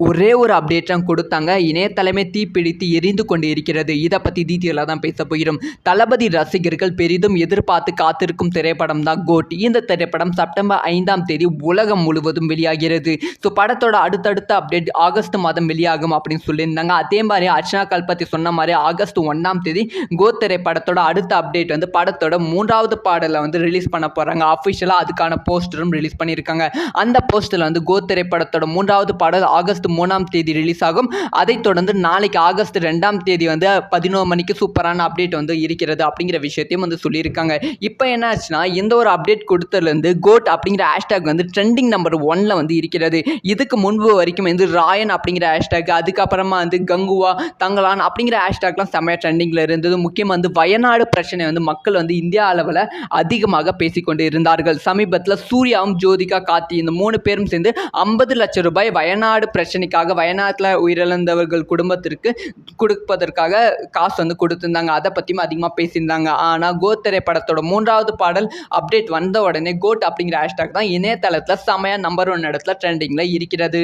ஒரே ஒரு அப்டேட் தான் கொடுத்தாங்க. இணையதளமே தீப்பிடித்து எரிந்து கொண்டு இருக்கிறது. இதை பற்றி டீட்டெயிலாக தான் பேச போகிறோம். தளபதி ரசிகர்கள் பெரிதும் எதிர்பார்த்து காத்திருக்கும் திரைப்படம் தான் கோட். இந்த திரைப்படம் செப்டம்பர் 5ஆம் தேதி உலகம் முழுவதும் வெளியாகிறது. ஸோ படத்தோட அடுத்தடுத்த அப்டேட் ஆகஸ்ட் மாதம் வெளியாகும் அப்படின்னு சொல்லியிருந்தாங்க. அதே மாதிரி அர்ச்சனா கல்பத்தி சொன்ன மாதிரி ஆகஸ்ட் 1ஆம் தேதி கோட் திரைப்படத்தோட அடுத்த அப்டேட் வந்து படத்தோட 3வது பாடலை வந்து ரிலீஸ் பண்ண போகிறாங்க. அஃபிஷியலாக அதுக்கான போஸ்டரும் ரிலீஸ் பண்ணியிருக்காங்க. அந்த போஸ்டரில் வந்து கோட் திரைப்படத்தோட 3வது பாடல் ஆகஸ்ட் 3ஆம் தேதி ரிலீஸ் ஆகும். அதைத் தொடர்ந்து நாளைக்கு ஆகஸ்ட் 2ஆம் தேதி வந்து 11 மணிக்கு சூப்பரான அப்டேட் வந்து இருக்கிறது அப்படிங்கிற விஷயத்தையும் வந்து சொல்லியிருக்காங்க. இப்போ என்ன ஆச்சுன்னா இந்த ஒரு அப்டேட் கொடுத்ததுலேருந்து கோட் அப்படிங்கிற ஹேஷ்டேக் வந்து ட்ரெண்டிங் நம்பர் 1ல வந்து இருக்கிறது. இதுக்கு முன்பு வரைக்கும் வந்து ராயன் அப்படிங்கிற ஹேஷ்டேக், அதுக்கப்புறமா வந்து கங்குவா தங்கலான் அப்படிங்கிற ஹேஷ்டேக்லாம் செம்மையாக ட்ரெண்டிங்கில் இருந்தது. முக்கியமாக வந்து வயநாடு பிரச்சனை வந்து மக்கள் வந்து இந்தியா அளவில் அதிகமாக பேசிக்கொண்டு இருந்தார்கள். சமீபத்தில் சூர்யாவும் ஜோதிகா கார்த்தி இந்த 3 பேரும் சேர்ந்து 50 லட்சம் ரூபாய் வயநாடு பிரச்சனைக்காக வயநாட்டில் உயிரிழந்தவர்கள் குடும்பத்திற்கு கொடுப்பதற்காக காசு வந்து கொடுத்திருந்தாங்க. அதை பற்றியும் அதிகமாக பேசியிருந்தாங்க. ஆனால் கோட் திரைப்படத்தோட 3வது பாடல் அப்டேட் வந்த உடனே கோட் அப்படிங்கிற ஹேஷ்டாக் தான் இணையதளத்தில் செமையாக நம்பர் 1 இடத்துல ட்ரெண்டிங்கில் இருக்கிறது.